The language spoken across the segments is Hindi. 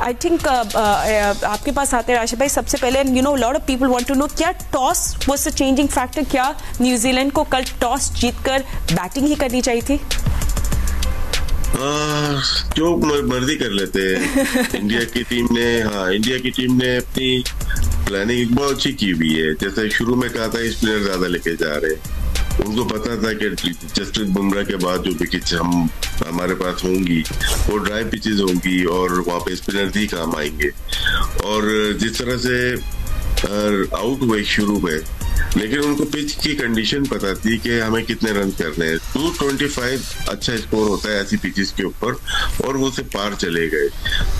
आई थिंक आपके पास आते हैं राशिद भाई सबसे पहले, you know lot of people want to know क्या toss was the changing factor, क्या न्यूजीलैंड को कल टॉस जीतकर बैटिंग ही करनी चाहिए थी? जो मर्जी कर लेते हैं। इंडिया की टीम ने अपनी प्लानिंग बहुत अच्छी की हुई है। जैसे शुरू में कहा था स्पिनर ज्यादा लेके जा रहे हैं, उनको पता था कि जसप्रीत बुमराह के बाद जो पिचेस हमारे पास होंगी वो ड्राई पिचेस होंगी और वहाँ पे स्पिनर ही काम आएंगे। और जिस तरह से आउट हुए शुरू में, लेकिन उनको पिच की कंडीशन पता थी कि हमें कितने रन करने हैं। 225 अच्छा स्कोर होता है ऐसी पिचेस के ऊपर, और वो से पार चले गए।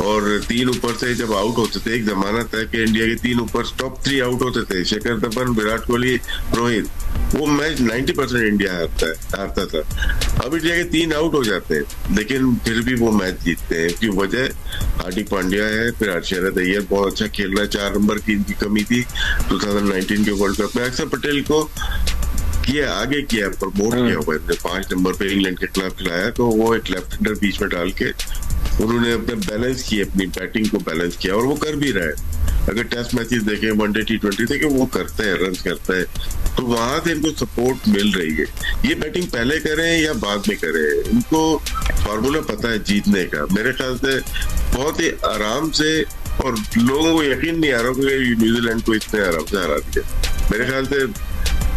और 3 ऊपर से जब आउट होते थे, एक जमाना था कि इंडिया के 3 ऊपर टॉप 3 आउट होते थे, शिखर धवन, विराट कोहली, रोहित, वो मैच 90% इंडिया हारता था। अब इंडिया के 3 आउट हो जाते हैं, लेकिन फिर भी वो मैच जीतते हैं। उसकी वजह हार्दिक पांड्या है, फिर हर्षदीप अय्यर बहुत अच्छा खेल रहा है। 4 नंबर की इनकी कमी थी 2019 के वर्ल्ड कप में। अक्षर पटेल को आगे किया, प्रमोट किया हुआ है। 5 नंबर पे इंग्लैंड के खिलाफ खिलाया, तो वो एक लेफ्ट हैंडर बीच में डाल के उन्होंने अपने बैलेंस किए, अपनी बैटिंग को बैलेंस किया, और वो कर भी रहा है। अगर टेस्ट मैचेस देखें, वनडे T20 देखें, वो करते हैं, रन करते हैं, तो वहां से इनको सपोर्ट मिल रही है। ये बैटिंग पहले करें या बाद में करें, इनको फॉर्मूला पता है जीतने का। मेरे ख्याल से बहुत ही आराम से, और लोगों को यकीन नहीं आ रहा कि न्यूजीलैंड को इतने आराम से हरा दिया। मेरे ख्याल से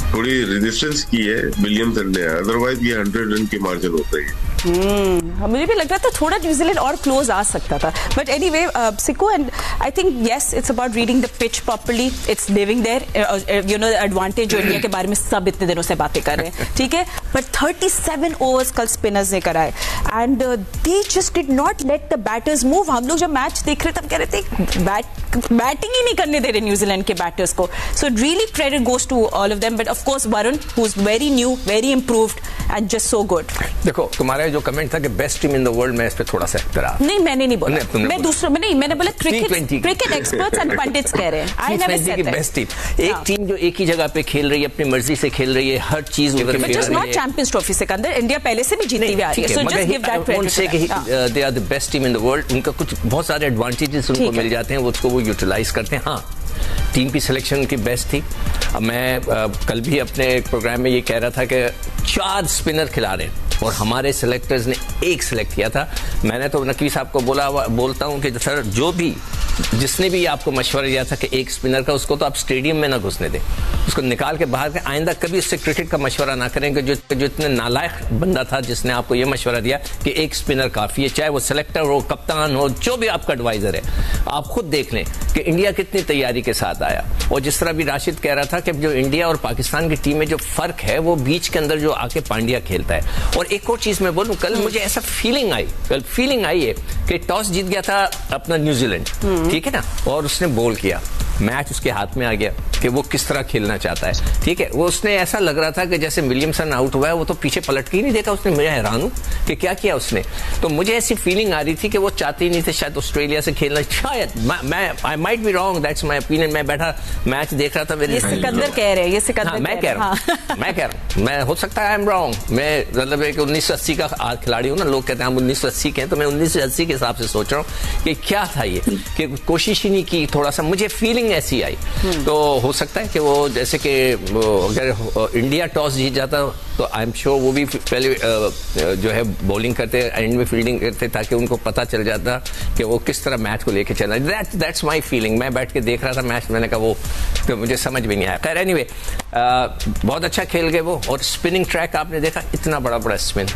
थोड़ी रेजिस्टेंस की है विलियमसन ने, अदरवाइज ये 100 रन के मार्जिन होता है। मुझे भी लग रहा था थोड़ा न्यूजीलैंड और क्लोज आ सकता था, बट एनीवे सिको, and I think yes it's about reading the pitch properly, it's living there, you know advantage जो इंडिया के बारे में सब इतने दिनों से बातें कर रहे हैं, ठीक है। बट 37 ओवर्स कल स्पिनर्स ने कराए, and they just did not let the batters move. हम लोग जब मैच देख रहे थे, तब कह रहे थे बैटिंग ही नहीं करने दे रहे न्यूजीलैंड के बैटर्स को। So really credit goes to all of them, but of course Varun, who is very new, very improved and just so good. देखो, तुम्हारा जो कमेंट था कि best team in the world, मैं इस पे थोड़ा सा इख्तलाफ नहीं, मैंने नहीं बोला, मैं दूसरा मैंने बोला क्रिकेट एक्सपर्ट्स एंड पंडित्स कह रहे हैं। I never said that best team. एक टीम जो एक ही जगह पे खेल रही है, अपनी मर्जी से खेल रही है, हर चीज जस्ट नॉट चैंपियंस ट्रॉफी से अंदर इंडिया पहले से भी जीती हुई आ रही है, so just give that credit. They are the best team in the world. उनका कुछ बहुत सारे एडवांटेजेस उनको मिल जाते हैं, उसको वो यूटिलाइज करते हैं। हाँ, टीम की सिलेक्शन उनकी बेस्ट थी। अब मैं कल भी अपने एक प्रोग्राम में ये कह रहा था कि 4 स्पिनर खिला रहे हैं, और हमारे सिलेक्टर्स ने 1 सिलेक्ट किया था। मैंने तो नकवी साहब को बोलता हूं कि सर, जो भी जिसने भी आपको मशवरा दिया था कि 1 स्पिनर का, उसको तो आप स्टेडियम में ना घुसने दें, उसको निकाल के बाहर के। आइंदा कभी उससे क्रिकेट का मशवरा ना करें कि जो इतने नालायक बंदा था जिसने आपको ये मशवरा दिया कि 1 स्पिनर काफी है, चाहे वो सिलेक्टर हो, कप्तान हो, जो भी आपका एडवाइजर है। आप खुद देख लें कि इंडिया कितनी तैयारी के साथ आया। और जिस तरह भी राशिद कह रहा था कि जो इंडिया और पाकिस्तान की टीम में जो फर्क है, वो बीच के अंदर जो आके पांड्या खेलता है। और एक और चीज मैं बोलूं, कल मुझे ऐसा फीलिंग आई है कि टॉस जीत गया था अपना न्यूजीलैंड, ठीक है ना, और उसने बॉल किया, मैच उसके हाथ में आ गया कि वो किस तरह खेलना चाहता है, ठीक है। वो उसने ऐसा लग रहा था कि जैसे विलियमसन आउट हुआ है, वो तो पीछे पलट के ही नहीं देखा उसने। मैं हैरान हूं कि क्या किया उसने। तो मुझे ऐसी फीलिंग आ रही थी कि वो चाहते ही नहीं थे शायद ऑस्ट्रेलिया से खेलना, शायद। मैं I might be wrong, that's my opinion. मैं बैठा मैच देख रहा था, ये सिकंदर कह रहे हैं, ये सिकंदर मैं कह रहा हूं, मैं हो सकता है आई एम रॉन्ग। मैं मतलब 1980 का खिलाड़ी हूं ना, लोग कहते हैं हम 1980 के हैं, तो मैं 1980 के हिसाब से सोच रहा हूं कि क्या था ये, कि कोशिश ही नहीं की। थोड़ा सा मुझे फीलिंग ऐसी आई। तो हो सकता है कि वो जैसे कि अगर इंडिया टॉस जीत जाता तो आई एम श्योर वो भी पहले जो है बॉलिंग करते, एंड में फील्डिंग करते, ताकि उनको पता चल जाता कि वो किस तरह मैच को लेके चलना। That's my feeling. मैं बैठ के देख रहा था मैच, मैंने कहा वो तो मुझे समझ भी नहीं आया। खैर एनीवे, बहुत अच्छा खेल गए वो। और स्पिनिंग ट्रैक आपने देखा, इतना बड़ा स्पिन,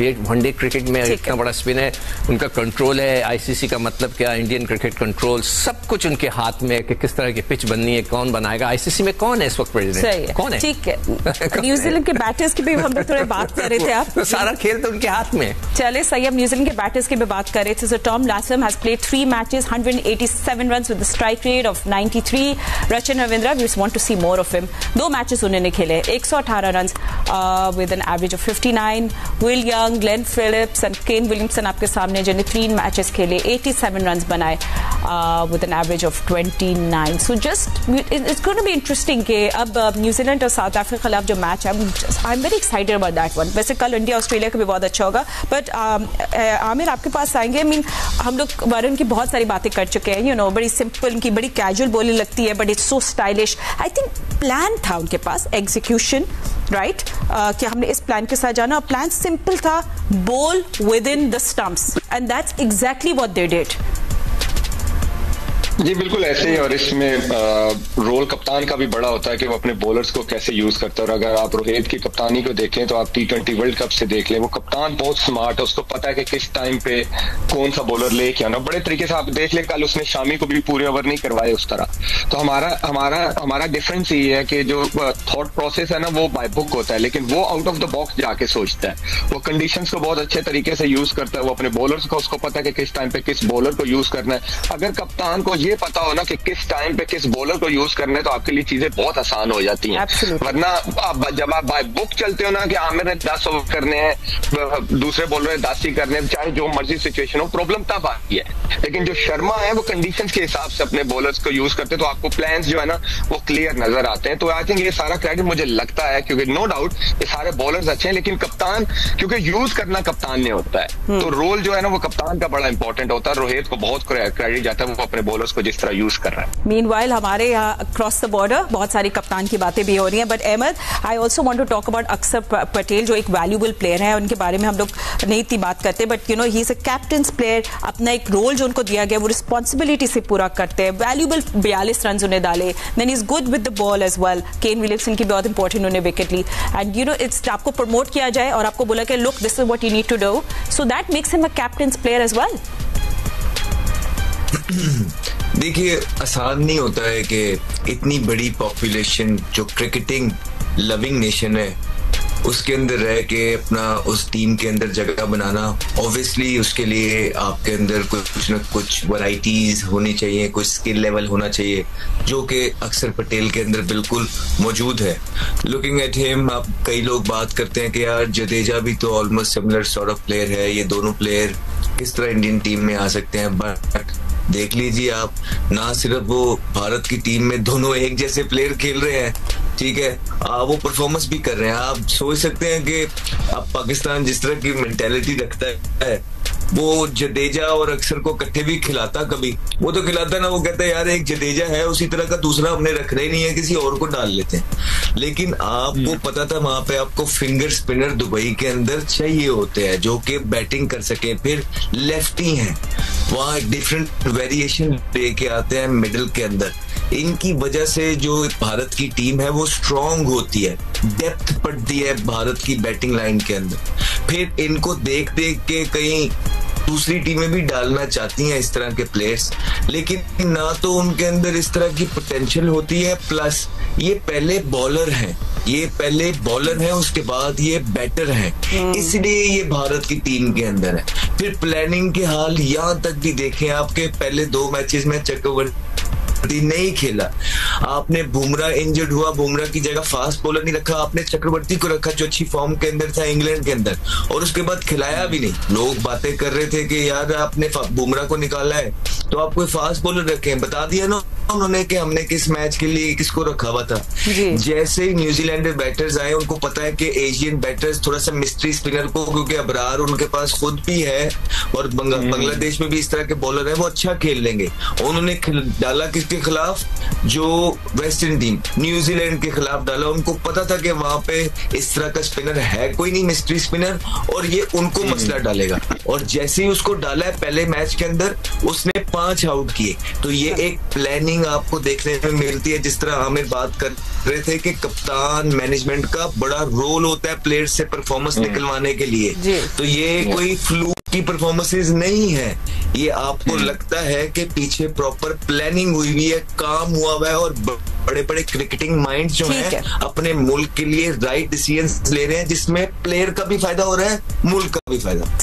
ये वनडे क्रिकेट में इतना बड़ा स्पिन है। उनका कंट्रोल है, आईसीसी का मतलब क्या, इंडियन क्रिकेट कंट्रोल, सब कुछ उनके हाथ में कि किस तरह की पिच बननी है, कौन बनाएगा। आईसीसी में कौन है इस वक्त प्रेसिडेंट, कौन है? ठीक है, न्यूजीलैंड के बैटर्स की भी हम लोग थोड़े बात कर रहे थे। आप तो सारा खेल तो उनके हाथ में। चले सही, अब न्यूजीलैंड के बैटर्स की भी बात कर रहे थे। So Tom Latham has played 3 matches, 187 runs with the strike rate of 93। Rachin Ravindra, we want to see more of him. 2 matches उन्होंने खेले, 118 runs with an average of 59। Will Young, Glenn Phillips and Kane Williamson आपके सामने, जिन्हें 3 मैचेस खेले, 87 रन्स बनाए। with an average of 29. So just it's going to be interesting कि अब न्यूजीलैंड और साउथ अफ्रीका के खिलाफ जो मैच है, I am very excited about that one. वैसे कल इंडिया ऑस्ट्रेलिया का भी बहुत अच्छा होगा, बट आमिर आपके पास आएंगे. I mean, हम लोग वरुण की बहुत सारी बातें कर चुके हैं, यू नो, बड़ी सिंपल, उनकी बड़ी कैजुअल बोली लगती है, but it's so stylish. I think plan था उनके पास, एग्जीक्यूशन, राइट, कि हमने इस प्लान के साथ जाना, और प्लान सिंपल था, ball within the stumps, and that's exactly what they did. जी बिल्कुल ऐसे ही. और इसमें रोल कप्तान का भी बड़ा होता है कि वो अपने बॉलर्स को कैसे यूज करता है. और अगर आप रोहित की कप्तानी को देखें तो आप T20 वर्ल्ड कप से देख लें, वो कप्तान बहुत स्मार्ट है, उसको पता है कि किस टाइम पे कौन सा बॉलर लेके आना. बड़े तरीके से आप देख लें, कल उसने शामी को भी पूरे ओवर नहीं करवाए उस तरह. तो हमारा डिफरेंस ये है कि जो थॉट प्रोसेस है ना, वो बाय बुक होता है, लेकिन वो आउट ऑफ द बॉक्स जाके सोचता है. वो कंडीशंस को बहुत अच्छे तरीके से यूज करता है. वो अपने बॉलर्स को, उसको पता है कि किस टाइम पे किस बॉलर को यूज करना है. अगर कप्तान को ये पता हो ना कि किस टाइम पे किस बॉलर को यूज करना है, तो आपके लिए चीजें बहुत आसान हो जाती हैं. वरना जब आप बाय बुक चलते हो ना कि आमिर ने 10 ओवर करने हैं, दूसरे बॉलर ने 10 ही करने हैं, चाहे जो मर्जी सिचुएशन हो, प्रॉब्लम तब आती है. लेकिन जो शर्मा है वो कंडीशंस के हिसाब से अपने बॉलर्स को यूज करते हैं, तो आपको प्लान्स जो है ना वो क्लियर नजर आते हैं. तो आई थिंक ये सारा क्रेडिट मुझे लगता है, क्योंकि नो डाउट ये सारे बॉलर्स अच्छे हैं, लेकिन कप्तान, क्योंकि यूज करना कप्तान ने होता है, तो रोल जो है ना वो कप्तान का बड़ा इंपॉर्टेंट होता है. रोहित को बहुत क्रेडिट जाता है, वो अपने बॉलर्स को जिस तरह यूज कर रहा है. मीनवाइल हमारे यहाँ अक्रॉस द बॉर्डर बहुत सारी कप्तान की बातें भी हो रही हैं, but Ahmed, I also want to talk about Akshar Patel, जो एक वैल्यूबल प्लेयर है. उनके बारे में हम लोग नहीं इतनी बात करते, but you know he is a captain's player. अपना एक रोल जो उनको दिया गया वो रिस्पॉन्सिबिलिटी से पूरा करते हैं. वैल्यूबल 42 रन उन्हें डाले, then is good with the ball as well. Kane Williamson की बहुत इंपॉर्टेंट उन्हें विकेट ली, एंड यू नो इट्स आपको प्रमोट किया जाए और आपको बोला कि look this is what you need to do, so that makes him a captain's player as well. देखिए, आसान नहीं होता है कि इतनी बड़ी पॉपुलेशन जो क्रिकेटिंग लविंग नेशन है उसके अंदर रह के अपना उस टीम के अंदर जगह बनाना. ऑब्वियसली उसके लिए आपके अंदर कुछ न कुछ वैरायटीज होनी चाहिए, कुछ स्किल लेवल होना चाहिए, जो कि अक्षर पटेल के अंदर बिल्कुल मौजूद है. लुकिंग एट हिम, आप कई लोग बात करते हैं कि यार जडेजा भी तो almost similar sort of player है, ये दोनों प्लेयर किस तरह इंडियन टीम में आ सकते हैं. बट देख लीजिए आप, ना सिर्फ वो भारत की टीम में दोनों एक जैसे प्लेयर खेल रहे हैं, ठीक है, वो परफॉर्मेंस भी कर रहे हैं. आप सोच सकते हैं कि अब पाकिस्तान जिस तरह की मेंटेलिटी रखता है, वो जडेजा और अक्षर को इकट्ठे भी खिलाता, कभी वो तो खिलाता ना, वो कहता है यार एक जडेजा है उसी तरह का दूसरा हमने रखना ही नहीं है, किसी और को डाल लेते हैं. लेकिन आपको पता था वहां पे आपको फिंगर स्पिनर दुबई के अंदर चाहिए होते हैं जो कि बैटिंग कर सके. फिर लेफ्टी हैं, वहां डिफरेंट वेरिएशन लेके आते हैं मिडिल के अंदर. इनकी वजह से जो भारत की टीम है वो स्ट्रांग होती है, डेप्थ पड़ती है भारत की बैटिंग लाइन के अंदर. फिर इनको देख देख के कहीं दूसरी टीमें भी डालना चाहती हैं इस तरह के प्लेयर्स, लेकिन ना तो उनके अंदर इस तरह की पोटेंशियल होती है. प्लस ये पहले बॉलर हैं, उसके बाद ये बैटर हैं, इसलिए ये भारत की टीम के अंदर है. फिर प्लानिंग के हाल यहाँ तक भी देखें, आपके पहले 2 मैचेस में चक्रवर्ती नहीं खेला, आपने बुमराह इंजर्ड हुआ, बुमराह की जगह फास्ट बॉलर नहीं रखा, आपने चक्रवर्ती को रखा जो अच्छी फॉर्म के अंदर था इंग्लैंड के अंदर, और उसके बाद खिलाया भी नहीं. लोग बातें कर रहे थे कि यार आपने बुमराह को निकाला है तो आप कोई फास्ट बॉलर रखे. बता दिया ना उन्होंने कि हमने किस मैच के लिए किसको रखा हुआ था. जैसे ही न्यूजीलैंड बैटर्स आए, उनको पता है कि एशियन बैटर्स थोड़ा सा मिस्ट्री स्पिनर को, क्योंकि अबरार उनके पास खुद भी है और बांग्लादेश में भी इस तरह के बॉलर है, वो अच्छा खेल लेंगे. उन्होंने डाला किसके खिलाफ, जो वेस्टर्न टीम न्यूजीलैंड के खिलाफ डाला. उनको पता था कि वहां पे इस तरह का स्पिनर है कोई नहीं, मिस्ट्री स्पिनर, और ये उनको मसला डालेगा. और जैसे ही उसको डाला है पहले मैच के अंदर, उसने 5 आउट किए. तो ये एक प्लानिंग आपको देखने में मिलती है. जिस तरह आमिर बात कर रहे थे कि कप्तान मैनेजमेंट का बड़ा रोल होता है प्लेयर से परफॉर्मेंस निकलवाने के लिए, तो ये कोई फ्लूक की परफॉर्मेंसेस नहीं है. ये आपको लगता है कि पीछे प्रॉपर प्लानिंग हुई है, काम हुआ हुआ है, और बड़े बड़े क्रिकेटिंग माइंड्स जो हैं अपने मुल्क के लिए राइट डिसीजंस ले रहे हैं, जिसमें प्लेयर का भी फायदा हो रहा है, मुल्क का भी फायदा.